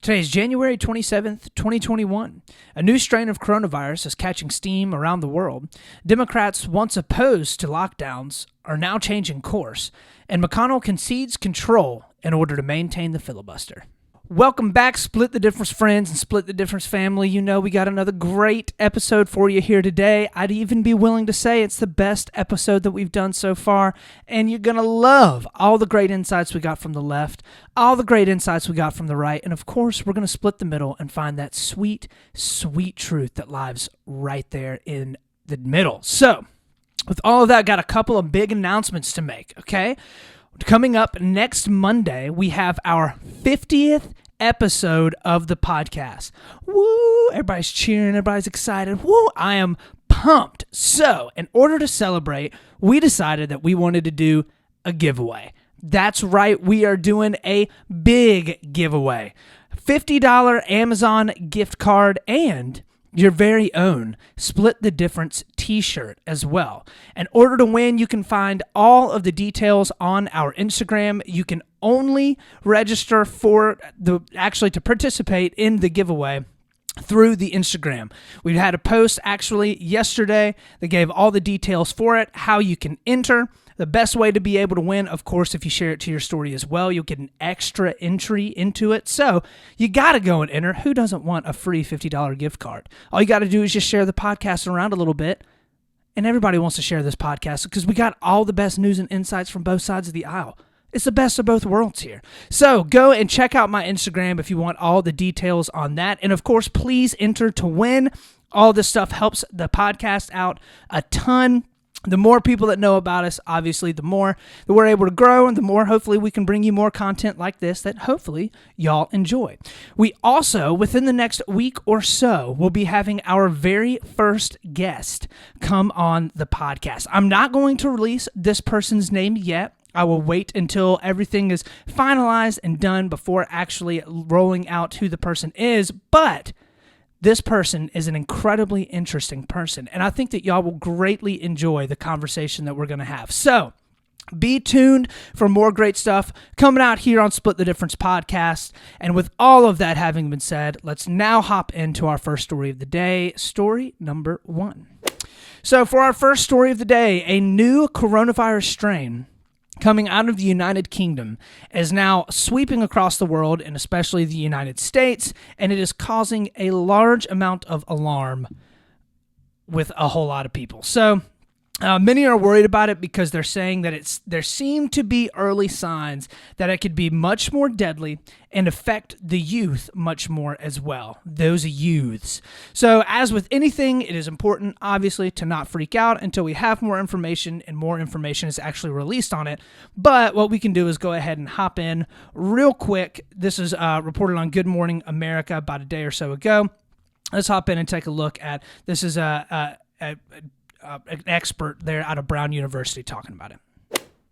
Today is January 27th, 2021. A new strain of coronavirus is catching steam around the world. Democrats, once opposed to lockdowns, are now changing course, and McConnell concedes control in order to maintain the filibuster. Welcome back, Split the Difference friends and Split the Difference family. You know we got another great episode for you here today. I'd even be willing to say it's the best episode that we've done so far, and you're going to love all the great insights we got from the left, all the great insights we got from the right, and of course we're going to split the middle and find that sweet, sweet truth that lies right there in the middle. So, with all of that, got a couple of big announcements to make, okay? Coming up next Monday, we have our 50th episode of the podcast. Woo! Everybody's cheering. Everybody's excited. Woo! I am pumped. So, in order to celebrate, we decided that we wanted to do a giveaway. That's right. We are doing a big giveaway. $50 Amazon gift card and your very own Split the Difference t-shirt as well. In order to win, you can find all of the details on our Instagram. You can only register to participate in the giveaway through the Instagram. We had a post actually yesterday that gave all the details for it, how you can enter. The best way to be able to win, of course, if you share it to your story as well, you'll get an extra entry into it. So you got to go and enter. Who doesn't want a free $50 gift card? All you got to do is just share the podcast around a little bit. And everybody wants to share this podcast because we got all the best news and insights from both sides of the aisle. It's the best of both worlds here. So go and check out my Instagram if you want all the details on that. And of course, please enter to win. All this stuff helps the podcast out a ton. The more people that know about us, obviously, the more that we're able to grow and the more hopefully we can bring you more content like this that hopefully y'all enjoy. We also, within the next week or so, will be having our very first guest come on the podcast. I'm not going to release this person's name yet. I will wait until everything is finalized and done before actually rolling out who the person is, but this person is an incredibly interesting person, and I think that y'all will greatly enjoy the conversation that we're going to have. So, be tuned for more great stuff coming out here on Split the Difference podcast. And with all of that having been said, let's now hop into our first story of the day, story number 1. So, for our first story of the day, a new coronavirus strain coming out of the United Kingdom is now sweeping across the world and especially the United States, and it is causing a large amount of alarm with a whole lot of people. So many are worried about it because they're saying that there seem to be early signs that it could be much more deadly and affect the youth much more as well, those youths. So as with anything, it is important, obviously, to not freak out until we have more information and more information is actually released on it. But what we can do is go ahead and hop in real quick. This is reported on Good Morning America about a day or so ago. Let's hop in and take a look at this. Is an expert there out of Brown University talking about it.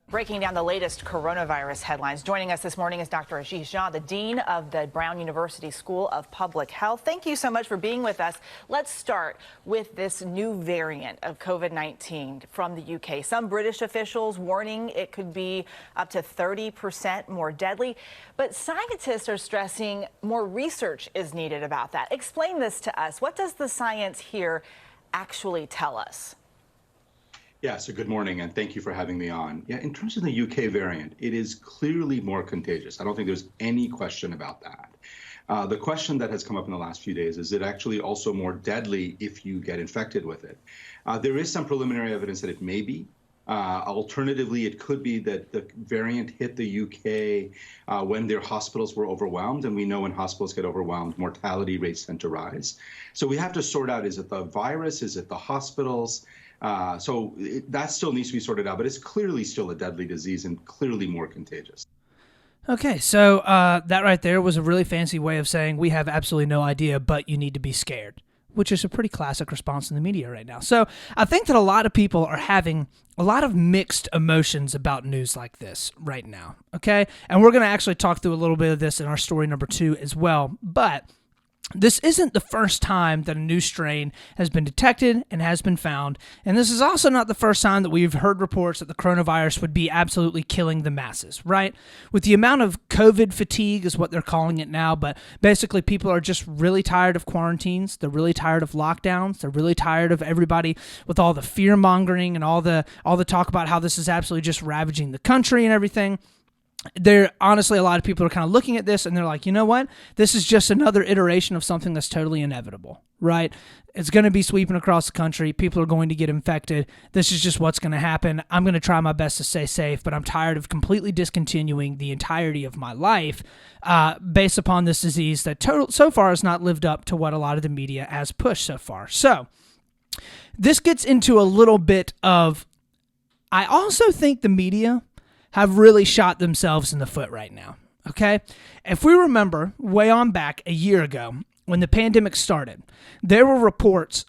Breaking down the latest coronavirus headlines. Joining us this morning is Dr. Ashish Jha, the Dean of the Brown University School of Public Health. Thank you so much for being with us. Let's start with this new variant of COVID-19 from the UK. Some British officials warning it could be up to 30% more deadly, but scientists are stressing more research is needed about that. Explain this to us. What does the science here actually tell us? Yeah, so good morning, and thank you for having me on. Yeah, in terms of the UK variant, it is clearly more contagious. I don't think there's any question about that. The question that has come up in the last few days is it actually also more deadly if you get infected with it? There is some preliminary evidence that it may be. Alternatively, it could be that the variant hit the UK when their hospitals were overwhelmed, and we know when hospitals get overwhelmed, mortality rates tend to rise. So we have to sort out, is it the virus, is it the hospitals? That still needs to be sorted out, but it's clearly still a deadly disease and clearly more contagious. Okay, so that right there was a really fancy way of saying we have absolutely no idea, but you need to be scared, which is a pretty classic response in the media right now. So I think that a lot of people are having a lot of mixed emotions about news like this right now, okay? And we're going to actually talk through a little bit of this in our story number 2 as well, but This isn't the first time that a new strain has been detected and has been found, and this is also not the first time that we've heard reports that the coronavirus would be absolutely killing the masses, right? With the amount of COVID fatigue is what they're calling it now, but basically people are just really tired of quarantines, they're really tired of lockdowns, they're really tired of everybody with all the fear-mongering and all the talk about how this is absolutely just ravaging the country and everything. Honestly, a lot of people are kind of looking at this and they're like, you know what? This is just another iteration of something that's totally inevitable, right? It's going to be sweeping across the country. People are going to get infected. This is just what's going to happen. I'm going to try my best to stay safe, but I'm tired of completely discontinuing the entirety of my life based upon this disease that so far has not lived up to what a lot of the media has pushed so far. So this gets into a little bit of, I also think the media have really shot themselves in the foot right now, okay? If we remember way on back a year ago when the pandemic started, there were reports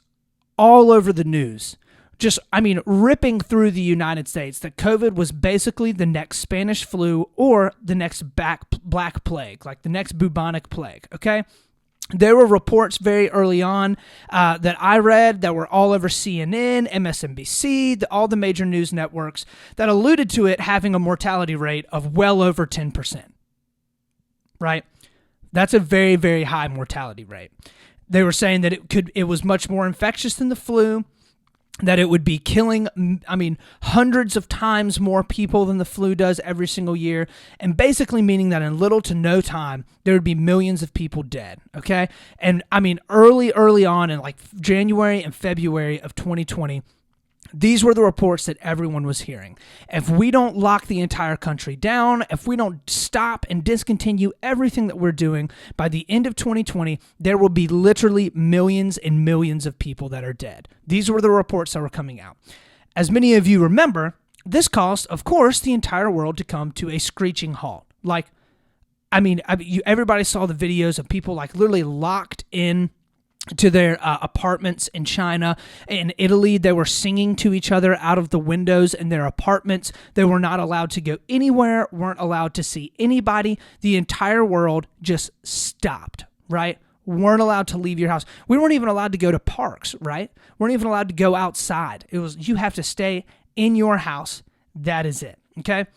all over the news, ripping through the United States that COVID was basically the next Spanish flu or the next Black Plague, like the next bubonic plague, okay? There were reports very early on that I read that were all over CNN, MSNBC, all the major news networks that alluded to it having a mortality rate of well over 10%, right? That's a very, very high mortality rate. They were saying that it was much more infectious than the flu, that it would be killing, hundreds of times more people than the flu does every single year, and basically meaning that in little to no time, there would be millions of people dead, okay? And, early on in like January and February of 2020, these were the reports that everyone was hearing. If we don't lock the entire country down, if we don't stop and discontinue everything that we're doing, by the end of 2020, there will be literally millions and millions of people that are dead. These were the reports that were coming out. As many of you remember, this caused, of course, the entire world to come to a screeching halt. Everybody saw the videos of people like literally locked in to their apartments in China. In Italy, they were singing to each other out of the windows in their apartments. They were not allowed to go anywhere, weren't allowed to see anybody. The entire world just stopped, right? Weren't allowed to leave your house. We weren't even allowed to go to parks, right? Weren't even allowed to go outside. It was, you have to stay in your house. That is it, okay?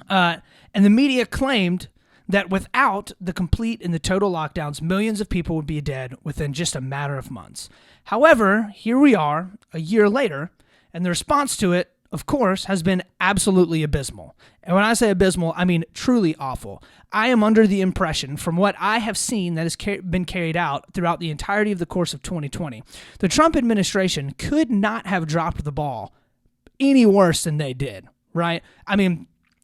And the media claimed that without the complete and the total lockdowns, millions of people would be dead within just a matter of months. However, here we are a year later, and the response to it, of course, has been absolutely abysmal. And when I say abysmal, I mean truly awful. I am under the impression, from what I have seen that has been carried out throughout the entirety of the course of 2020, the Trump administration could not have dropped the ball any worse than they did, right?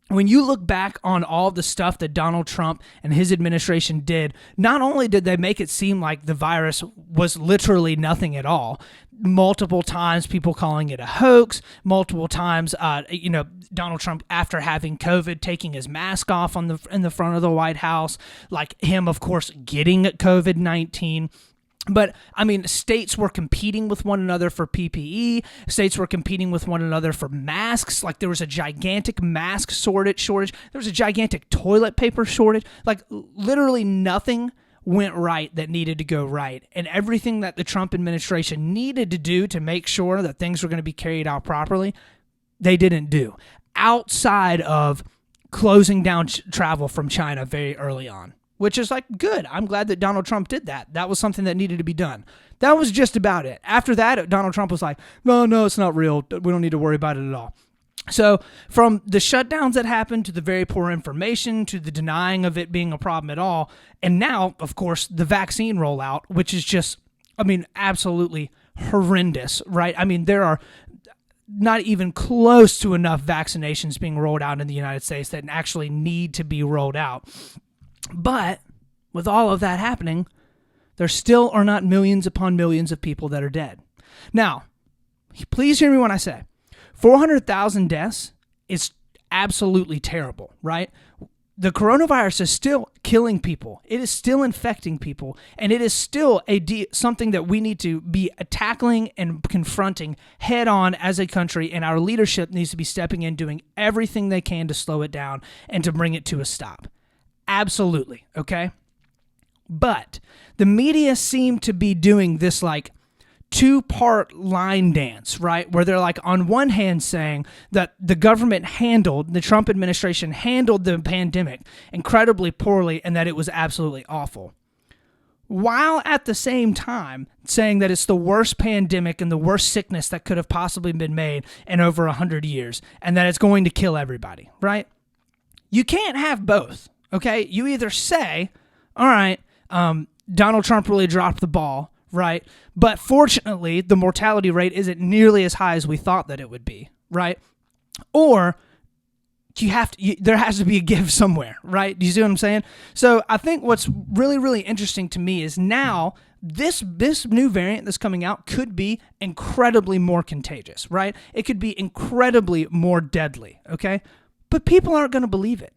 When you look back on all the stuff that Donald Trump and his administration did, not only did they make it seem like the virus was literally nothing at all, multiple times people calling it a hoax, multiple times, Donald Trump, after having COVID, taking his mask off in the front of the White House, like him, of course, getting COVID-19. But, states were competing with one another for PPE. States were competing with one another for masks. Like, there was a gigantic mask shortage. There was a gigantic toilet paper shortage. Like, literally nothing went right that needed to go right. And everything that the Trump administration needed to do to make sure that things were going to be carried out properly, they didn't do. Outside of closing down travel from China very early on. Which is like, good. I'm glad that Donald Trump did that. That was something that needed to be done. That was just about it. After that, Donald Trump was like, no, it's not real. We don't need to worry about it at all. So from the shutdowns that happened to the very poor information to the denying of it being a problem at all, and now, of course, the vaccine rollout, which is just, absolutely horrendous, right? There are not even close to enough vaccinations being rolled out in the United States that actually need to be rolled out. But with all of that happening, there still are not millions upon millions of people that are dead. Now, please hear me when I say 400,000 deaths is absolutely terrible, right? The coronavirus is still killing people. It is still infecting people, and it is still something that we need to be tackling and confronting head on as a country, and our leadership needs to be stepping in, doing everything they can to slow it down and to bring it to a stop. Absolutely, okay? But the media seem to be doing this like two-part line dance, right? Where they're like on one hand saying that the Trump administration handled the pandemic incredibly poorly and that it was absolutely awful, while at the same time saying that it's the worst pandemic and the worst sickness that could have possibly been made in over 100 years and that it's going to kill everybody, right? You can't have both, okay? You either say, all right, Donald Trump really dropped the ball, right? But fortunately, the mortality rate isn't nearly as high as we thought that it would be, right? Or there has to be a give somewhere, right? Do you see what I'm saying? So I think what's really, really interesting to me is now this new variant that's coming out could be incredibly more contagious, right? It could be incredibly more deadly, okay? But people aren't going to believe it.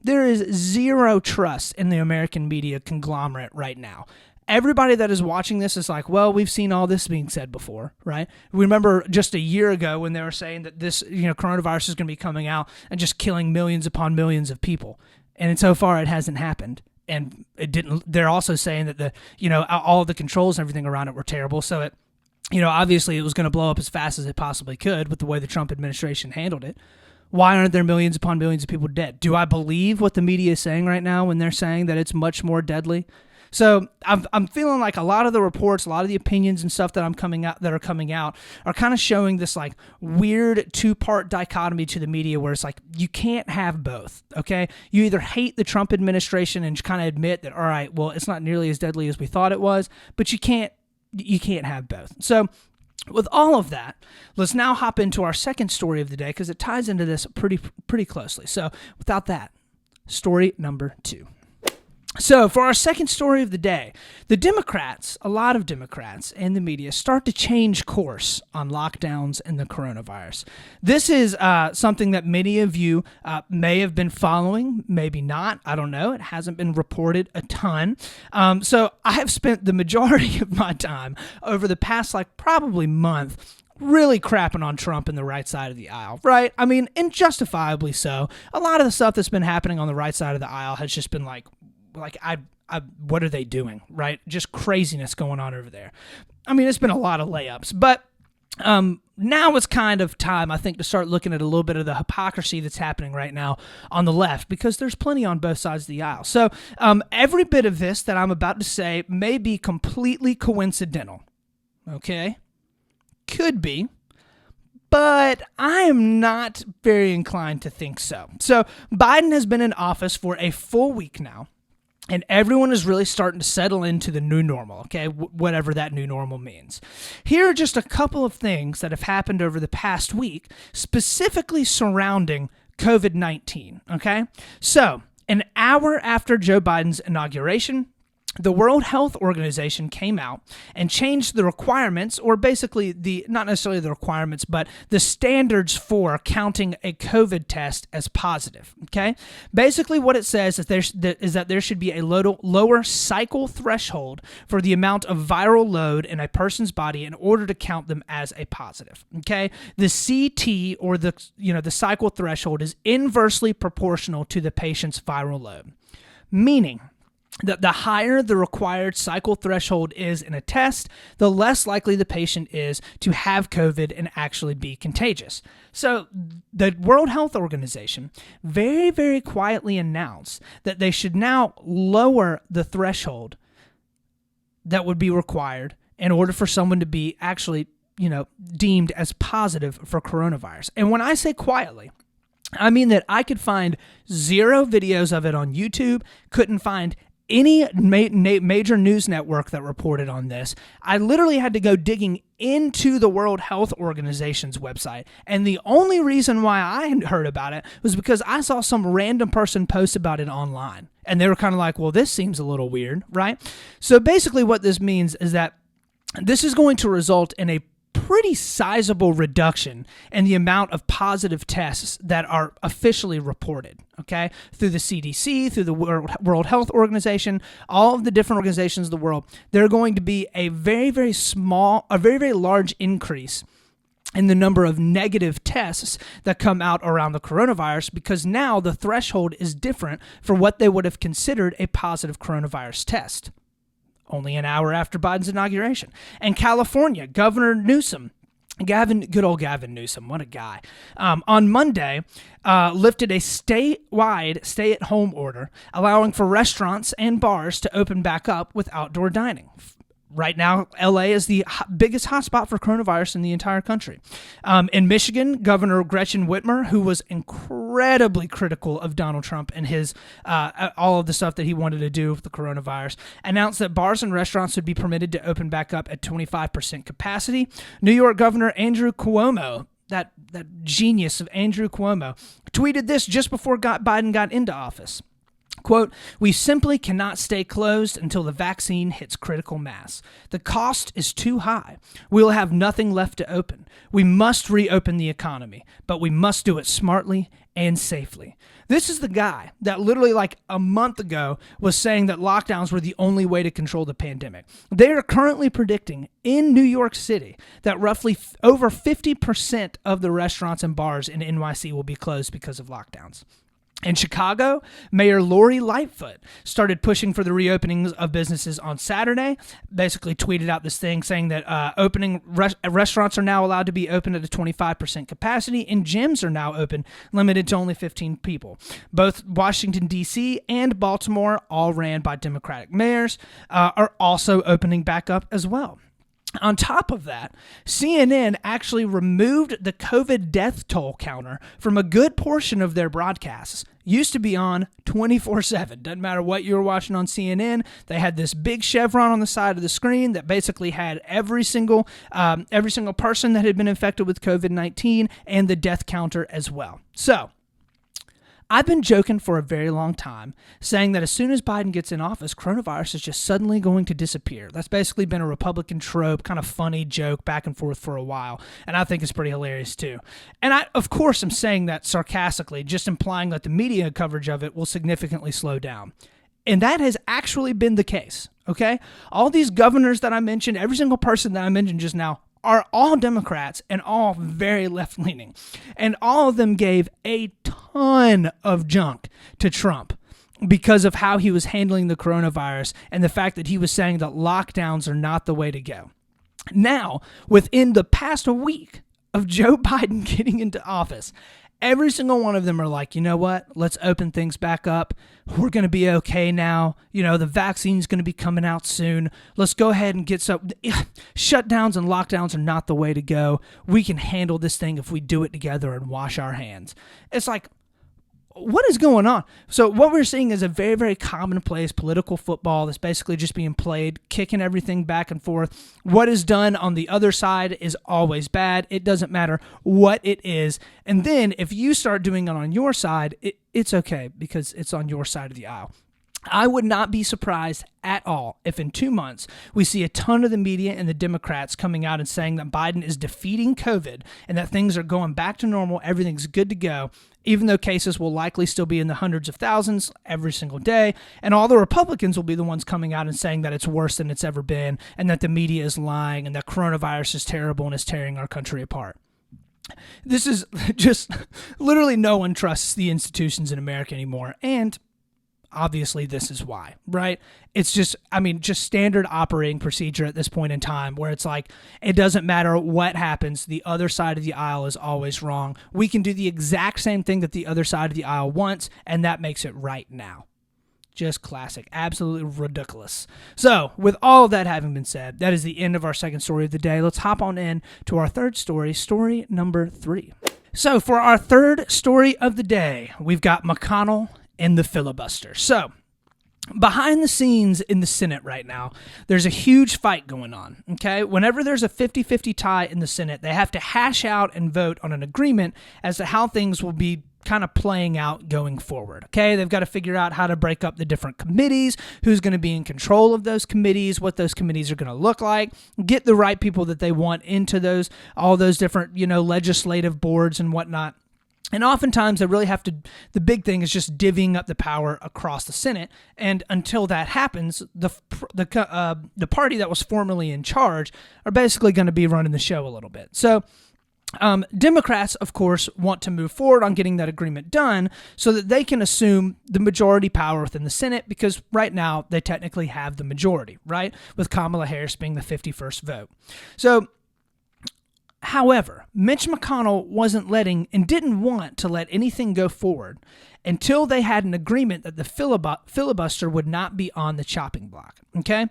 There is zero trust in the American media conglomerate right now. Everybody that is watching this is like, well, we've seen all this being said before, right? We remember just a year ago when they were saying that this, coronavirus is going to be coming out and just killing millions upon millions of people. And so far it hasn't happened. And it didn't. They're also saying that all of the controls and everything around it were terrible. So it, obviously it was going to blow up as fast as it possibly could with the way the Trump administration handled it. Why aren't there millions upon millions of people dead? Do I believe what the media is saying right now when they're saying that it's much more deadly? So I'm feeling like a lot of the reports, a lot of the opinions and stuff that are coming out are kind of showing this like weird two-part dichotomy to the media where it's like you can't have both, okay? You either hate the Trump administration and kind of admit that, all right, well, it's not nearly as deadly as we thought it was, but you can't have both. So with all of that, let's now hop into our second story of the day because it ties into this pretty closely. So without that, story number 2. So for our second story of the day, a lot of Democrats and the media start to change course on lockdowns and the coronavirus. This is something that many of you may have been following, maybe not. I don't know. It hasn't been reported a ton. So I have spent the majority of my time over the past probably month really crapping on Trump and the right side of the aisle, right? I mean, and justifiably so. A lot of the stuff that's been happening on the right side of the aisle has just been what are they doing, right? Just craziness going on over there. I mean, it's been a lot of layups, but now it's kind of time, I think, to start looking at a little bit of the hypocrisy that's happening right now on the left, because there's plenty on both sides of the aisle. So every bit of this that I'm about to say may be completely coincidental, okay? Could be. But I am not very inclined to think so. So Biden has been in office for a full week now. And everyone is really starting to settle into the new normal, okay, whatever that new normal means. Here are just a couple of things that have happened over the past week, specifically surrounding COVID-19, okay? So, an hour after Joe Biden's inauguration, the World Health Organization came out and changed the requirements, or basically not necessarily the requirements, but the standards for counting a COVID test as positive, okay? Basically what it says is that there should be a lower cycle threshold for the amount of viral load in a person's body in order to count them as a positive, okay? The CT, or the cycle threshold, is inversely proportional to the patient's viral load, meaning that the higher the required cycle threshold is in a test, the less likely the patient is to have COVID and actually be contagious. So the World Health Organization very, very quietly announced that they should now lower the threshold that would be required in order for someone to be actually, deemed as positive for coronavirus. And when I say quietly, I mean that I could find 0 videos of it on YouTube, couldn't find any major news network that reported on this. I literally had to go digging into the World Health Organization's website, and the only reason why I heard about it was because I saw some random person post about it online, and they were kind of like, well, this seems a little weird, right? So basically what this means is that this is going to result in a pretty sizable reduction in the amount of positive tests that are officially reported, okay, through the CDC, through the World Health Organization, all of the different organizations of the world. There are going to be a very, very large increase in the number of negative tests that come out around the coronavirus, because now the threshold is different for what they would have considered a positive coronavirus test. only an hour after Biden's inauguration. And California, Governor Newsom, good old Gavin Newsom, what a guy, on Monday lifted a statewide stay-at-home order allowing for restaurants and bars to open back up with outdoor dining. Right now, LA is the biggest hotspot for coronavirus in the entire country. In Michigan, Governor Gretchen Whitmer, who was incredibly critical of Donald Trump and his all of the stuff that he wanted to do with the coronavirus, announced that bars and restaurants would be permitted to open back up at 25% capacity. New York Governor Andrew Cuomo, that genius of Andrew Cuomo, tweeted this just before Biden got into office. Quote, "We simply cannot stay closed until the vaccine hits critical mass. The cost is too high. We will have nothing left to open. We must reopen the economy, but we must do it smartly and safely." This is the guy that literally like a month ago was saying that lockdowns were the only way to control the pandemic. They are currently predicting in New York City that roughly over 50% of the restaurants and bars in NYC will be closed because of lockdowns. In Chicago, Mayor Lori Lightfoot started pushing for the reopenings of businesses on Saturday, basically tweeted out this thing saying that restaurants are now allowed to be open at a 25% capacity and gyms are now open, limited to only 15 people. Both Washington, D.C. and Baltimore, all ran by Democratic mayors, are also opening back up as well. On top of that, CNN actually removed the COVID death toll counter from a good portion of their broadcasts. Used to be on 24/7. Doesn't matter what you were watching on CNN. They had this big chevron on the side of the screen that basically had every single person that had been infected with COVID-19 and the death counter as well. So, I've been joking for a very long time, saying that as soon as Biden gets in office, coronavirus is just suddenly going to disappear. That's basically been a Republican trope, kind of funny joke back and forth for a while, and I think it's pretty hilarious too. And I, of course, am saying that sarcastically, just implying that the media coverage of it will significantly slow down. And that has actually been the case, okay? All these governors that I mentioned, every single person that I mentioned just now, are all Democrats and all very left-leaning. And all of them gave a ton of junk to Trump because of how he was handling the coronavirus and the fact that he was saying that lockdowns are not the way to go. Now, within the past week of Joe Biden getting into office, every single one of them are like, you know what? Let's open things back up. We're going to be okay now. You know, the vaccine's going to be coming out soon. Let's go ahead and get some. Shutdowns and lockdowns are not the way to go. We can handle this thing if we do it together and wash our hands. It's like, what is going on? So what we're seeing is a very, very commonplace political football that's basically just being played, kicking everything back and forth. What is done on the other side is always bad. It doesn't matter what it is. And then if you start doing it on your side, it's okay because it's on your side of the aisle. I would not be surprised at all if in 2 months we see a ton of the media and the Democrats coming out and saying that Biden is defeating COVID and that things are going back to normal, everything's good to go, even though cases will likely still be in the hundreds of thousands every single day. And all the Republicans will be the ones coming out and saying that it's worse than it's ever been and that the media is lying and that coronavirus is terrible and is tearing our country apart. This is just literally no one trusts the institutions in America anymore. And obviously, this is why, right? It's just standard operating procedure at this point in time where it's like, it doesn't matter what happens. The other side of the aisle is always wrong. We can do the exact same thing that the other side of the aisle wants, and that makes it right now. Just classic. Absolutely ridiculous. So, with all of that having been said, that is the end of our second story of the day. Let's hop on in to our third story, story number 3. So, for our third story of the day, we've got McConnell and the filibuster. So, behind the scenes in the Senate right now, there's a huge fight going on, okay? Whenever there's a 50-50 tie in the Senate, they have to hash out and vote on an agreement as to how things will be kind of playing out going forward, okay? They've got to figure out how to break up the different committees, who's going to be in control of those committees, what those committees are going to look like, get the right people that they want into all those different, legislative boards and whatnot. And oftentimes they really have to, the big thing is just divvying up the power across the Senate. And until that happens, the party that was formerly in charge are basically going to be running the show a little bit. So Democrats, of course, want to move forward on getting that agreement done so that they can assume the majority power within the Senate, because right now they technically have the majority, right? With Kamala Harris being the 51st vote. So, however, Mitch McConnell wasn't letting and didn't want to let anything go forward until they had an agreement that the filibuster would not be on the chopping block, okay?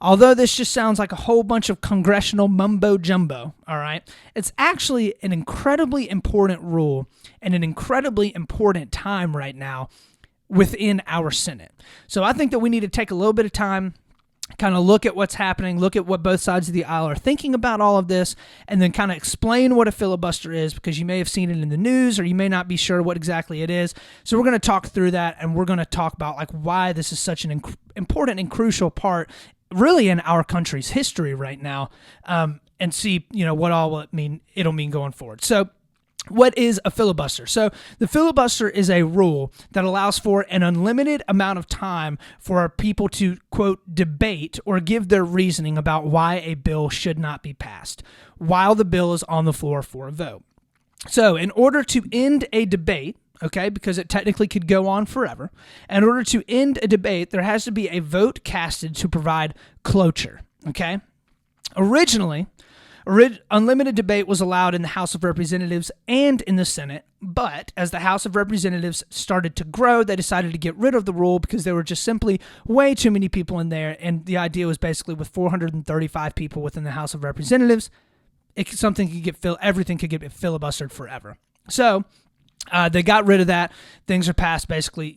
Although this just sounds like a whole bunch of congressional mumbo-jumbo, all right, it's actually an incredibly important rule and an incredibly important time right now within our Senate. So I think that we need to take a little bit of time, kind of look at what's happening, look at what both sides of the aisle are thinking about all of this, and then kind of explain what a filibuster is, because you may have seen it in the news or you may not be sure what exactly it is. So we're going to talk through that, and we're going to talk about like why this is such an important and crucial part really in our country's history right now, and see, what all it'll mean going forward. So what is a filibuster? So the filibuster is a rule that allows for an unlimited amount of time for people to, quote, debate or give their reasoning about why a bill should not be passed while the bill is on the floor for a vote. So in order to end a debate, okay, because it technically could go on forever, in order to end a debate, there has to be a vote casted to provide cloture, okay? Originally, unlimited debate was allowed in the House of Representatives and in the Senate, but as the House of Representatives started to grow, they decided to get rid of the rule because there were just simply way too many people in there, and the idea was basically with 435 people within the House of Representatives, everything could get filibustered forever. So they got rid of that. Things are passed, basically,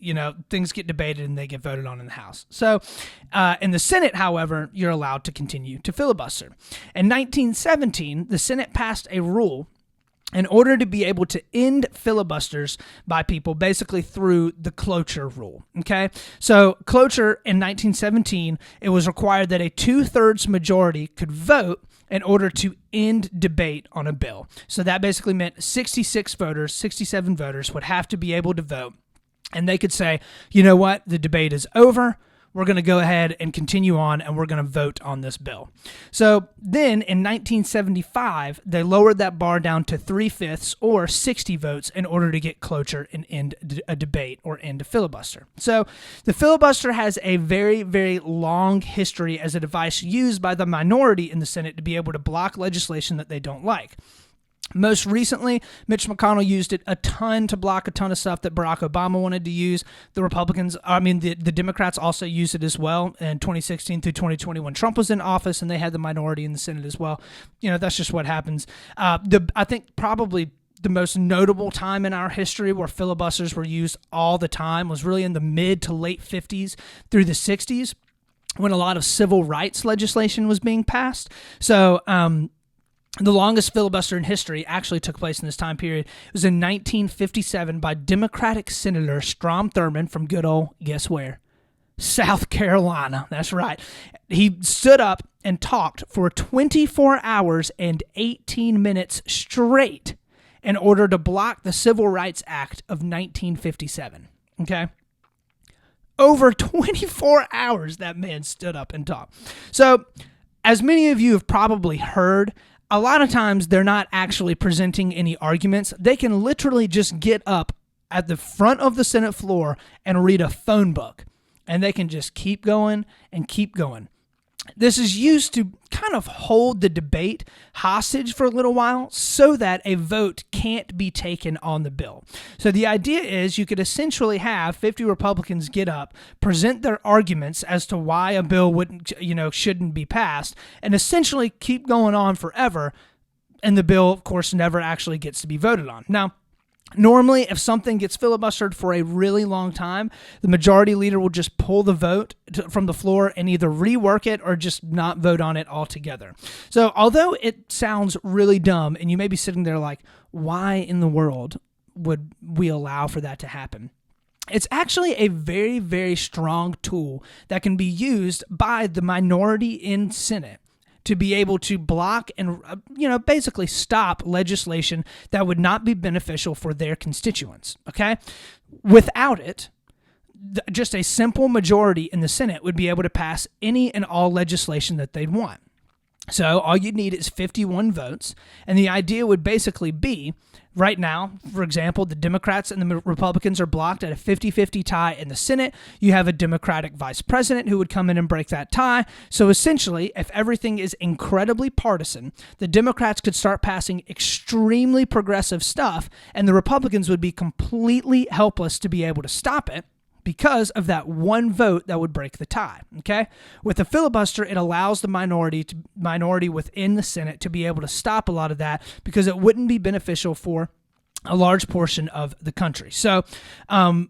things get debated and they get voted on in the House. So in the Senate, however, you're allowed to continue to filibuster. In 1917, the Senate passed a rule in order to be able to end filibusters by people, basically through the Cloture Rule, okay? So cloture in 1917, it was required that a 2/3 majority could vote in order to end debate on a bill. So that basically meant 67 voters would have to be able to vote, and they could say, you know what, the debate is over, we're going to go ahead and continue on, and we're going to vote on this bill. So then in 1975, they lowered that bar down to 3/5 or 60 votes in order to get cloture and end a debate or end a filibuster. So the filibuster has a very, very long history as a device used by the minority in the Senate to be able to block legislation that they don't like. Most recently, Mitch McConnell used it a ton to block a ton of stuff that Barack Obama wanted to use. The Democrats also used it as well in 2016 through 2020 when Trump was in office and they had the minority in the Senate as well. That's just what happens. I think probably the most notable time in our history where filibusters were used all the time was really in the mid to late 50s through the 60s when a lot of civil rights legislation was being passed. So, the longest filibuster in history actually took place in this time period. It was in 1957 by Democratic Senator Strom Thurmond from good old, guess where? South Carolina. That's right. He stood up and talked for 24 hours and 18 minutes straight in order to block the Civil Rights Act of 1957. Okay? Over 24 hours that man stood up and talked. So, as many of you have probably heard, a lot of times they're not actually presenting any arguments. They can literally just get up at the front of the Senate floor and read a phone book, and they can just keep going and keep going. This is used to kind of hold the debate hostage for a little while so that a vote can't be taken on the bill. So the idea is you could essentially have 50 Republicans get up, present their arguments as to why a bill shouldn't be passed, and essentially keep going on forever, and the bill, of course, never actually gets to be voted on. Now, normally, if something gets filibustered for a really long time, the majority leader will just pull the vote from the floor and either rework it or just not vote on it altogether. So although it sounds really dumb, and you may be sitting there like, why in the world would we allow for that to happen? It's actually a very, very strong tool that can be used by the minority in Senate to be able to block and, basically stop legislation that would not be beneficial for their constituents, okay? Without it, just a simple majority in the Senate would be able to pass any and all legislation that they'd want. So all you need is 51 votes, and the idea would basically be, right now, for example, the Democrats and the Republicans are blocked at a 50-50 tie in the Senate. You have a Democratic vice president who would come in and break that tie. So essentially, if everything is incredibly partisan, the Democrats could start passing extremely progressive stuff, and the Republicans would be completely helpless to be able to stop it, because of that one vote that would break the tie, okay? With the filibuster, it allows the minority within the Senate to be able to stop a lot of that, because it wouldn't be beneficial for a large portion of the country. So a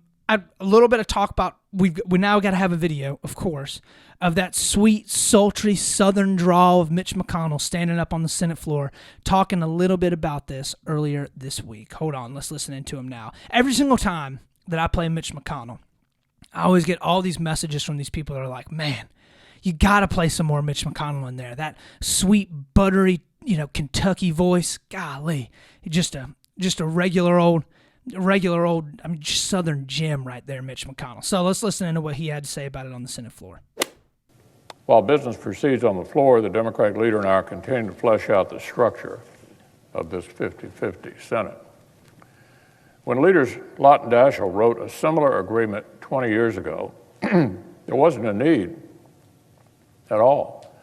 little bit of talk about, we now got to have a video, of course, of that sweet, sultry Southern drawl of Mitch McConnell standing up on the Senate floor talking a little bit about this earlier this week. Hold on, let's listen into him now. Every single time that I play Mitch McConnell, I always get all these messages from these people that are like, man, you got to play some more Mitch McConnell in there. That sweet, buttery, Kentucky voice. Golly, just a regular old, just Southern gem right there, Mitch McConnell. So let's listen into what he had to say about it on the Senate floor. While business proceeds on the floor, the Democratic leader and I are continuing to flesh out the structure of this 50-50 Senate. When leaders Lott and Daschle wrote a similar agreement 20 years ago, there wasn't a need at all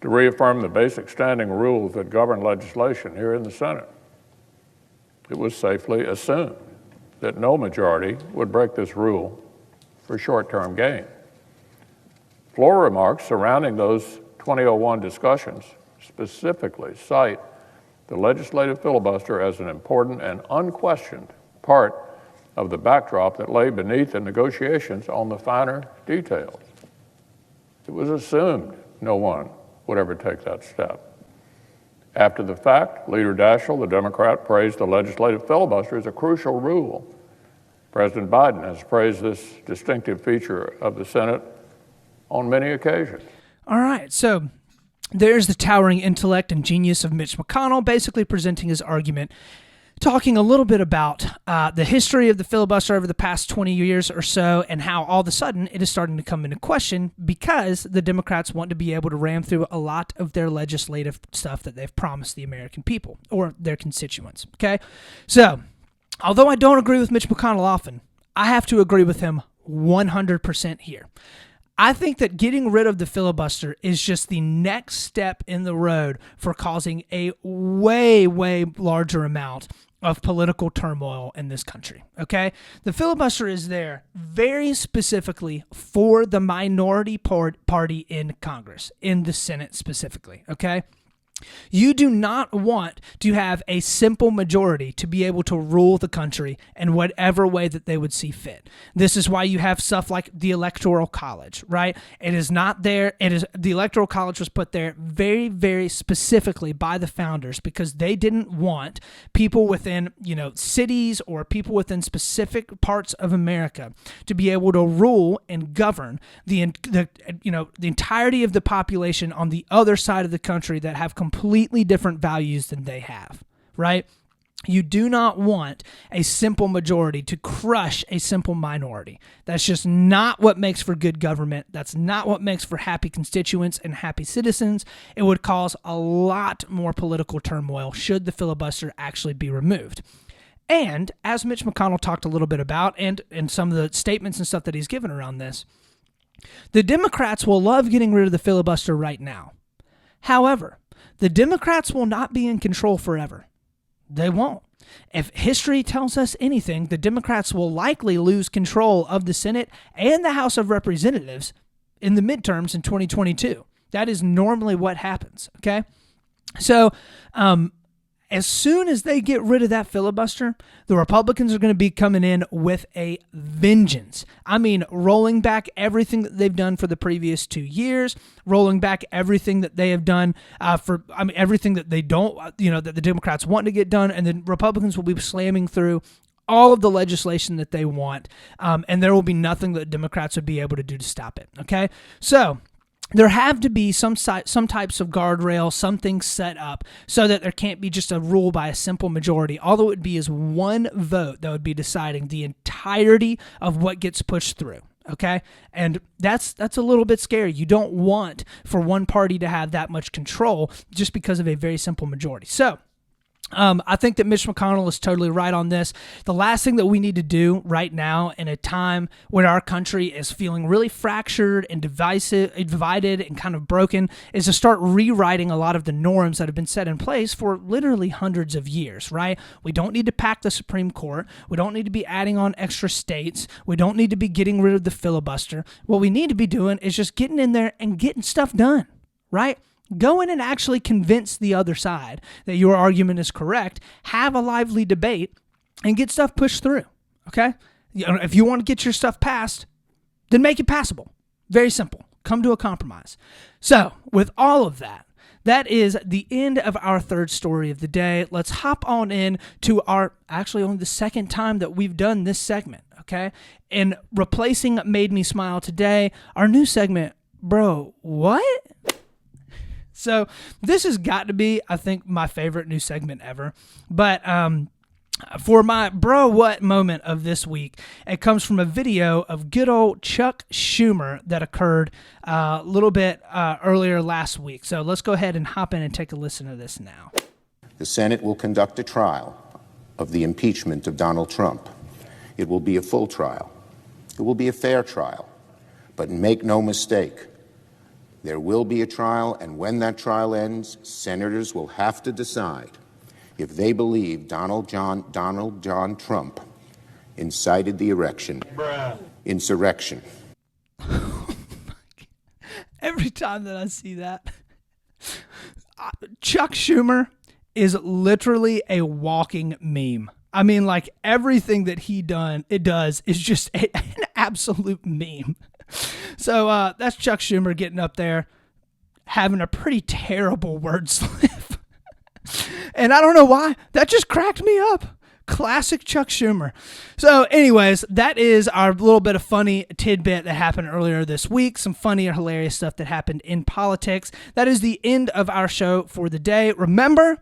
to reaffirm the basic standing rules that govern legislation here in the Senate. It was safely assumed that no majority would break this rule for short-term gain. Floor remarks surrounding those 2001 discussions specifically cite the legislative filibuster as an important and unquestioned part of the backdrop that lay beneath the negotiations on the finer details. It was assumed no one would ever take that step. After the fact, Leader Daschle, the Democrat, praised the legislative filibuster as a crucial rule. President Biden has praised this distinctive feature of the Senate on many occasions. All right, so there's the towering intellect and genius of Mitch McConnell, basically presenting his argument, talking a little bit about the history of the filibuster over the past 20 years or so, and how all of a sudden it is starting to come into question because the Democrats want to be able to ram through a lot of their legislative stuff that they've promised the American people or their constituents, okay? So, although I don't agree with Mitch McConnell often, I have to agree with him 100% here. I think that getting rid of the filibuster is just the next step in the road for causing a way, way larger amount of political turmoil in this country, okay? The filibuster is there very specifically for the minority party in Congress, in the Senate specifically, okay? You do not want to have a simple majority to be able to rule the country in whatever way that they would see fit. This is why you have stuff like the Electoral College, right? It is not there. The Electoral College was put there very, very specifically by the founders because they didn't want people within, cities or people within specific parts of America to be able to rule and govern the entirety of the population on the other side of the country that have completely different values than they have, right? You do not want a simple majority to crush a simple minority. That's just not what makes for good government. That's not what makes for happy constituents and happy citizens. It would cause a lot more political turmoil should the filibuster actually be removed. And as Mitch McConnell talked a little bit about, and some of the statements and stuff that he's given around this, the Democrats will love getting rid of the filibuster right now. However, the Democrats will not be in control forever. They won't. If history tells us anything, the Democrats will likely lose control of the Senate and the House of Representatives in the midterms in 2022. That is normally what happens, okay? So, as soon as they get rid of that filibuster, the Republicans are going to be coming in with a vengeance. I mean, rolling back everything that they've done for the previous 2 years, rolling back everything that they have done everything that they don't, that the Democrats want to get done, and the Republicans will be slamming through all of the legislation that they want, and there will be nothing that Democrats would be able to do to stop it, okay? So, there have to be some types of guardrails, some things set up so that there can't be just a rule by a simple majority. All it would be is one vote that would be deciding the entirety of what gets pushed through, Okay. And that's a little bit scary. You don't want for one party to have that much control just because of a very simple majority. So, I think that Mitch McConnell is totally right on this. The last thing that we need to do right now in a time when our country is feeling really fractured and divided and kind of broken is to start rewriting a lot of the norms that have been set in place for literally hundreds of years, right? We don't need to pack the Supreme Court. We don't need to be adding on extra states. We don't need to be getting rid of the filibuster. What we need to be doing is just getting in there and getting stuff done, right? Go in and actually convince the other side that your argument is correct. Have a lively debate and get stuff pushed through, okay? If you want to get your stuff passed, then make it passable. Very simple. Come to a compromise. So, with all of that, that is the end of our third story of the day. Let's hop on in to our, actually only the second time that we've done this segment, okay? And replacing Made Me Smile today, our new segment, Bro, What? So this has got to be, I think, my favorite new segment ever. But for my bro what moment of this week, it comes from a video of good old Chuck Schumer that occurred a little bit earlier last week. So let's go ahead and hop in and take a listen to this now. The Senate will conduct a trial of the impeachment of Donald Trump. It will be a full trial. It will be a fair trial. But make no mistake, there will be a trial, and when that trial ends, senators will have to decide if they believe Donald John Trump incited the insurrection. Every time that I see that, Chuck Schumer is literally a walking meme. I mean, like, everything that he does is just an absolute meme. So that's Chuck Schumer getting up there, having a pretty terrible word slip. And I don't know why. That just cracked me up. Classic Chuck Schumer. So anyways, that is our little bit of funny tidbit that happened earlier this week. Some funny or hilarious stuff that happened in politics. That is the end of our show for the day. Remember,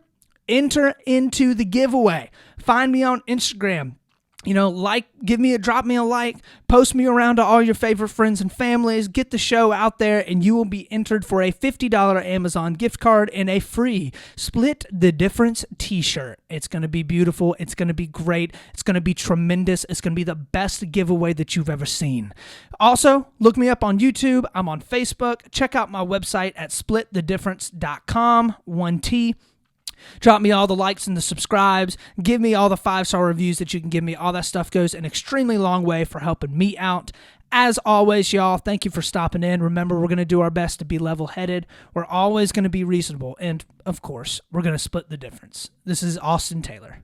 enter into the giveaway. Find me on Instagram. Drop me a like, post me around to all your favorite friends and families, get the show out there, and you will be entered for a $50 Amazon gift card and a free Split the Difference t-shirt. It's going to be beautiful. It's going to be great. It's going to be tremendous. It's going to be the best giveaway that you've ever seen. Also, look me up on YouTube. I'm on Facebook. Check out my website at splitthedifference.com, 1T. Drop me all the likes and the subscribes. Give me all the 5-star reviews that you can give me. All that stuff goes an extremely long way for helping me out. As always, y'all, thank you for stopping in. Remember, we're going to do our best to be level-headed. We're always going to be reasonable. And, of course, we're going to split the difference. This is Austin Taylor.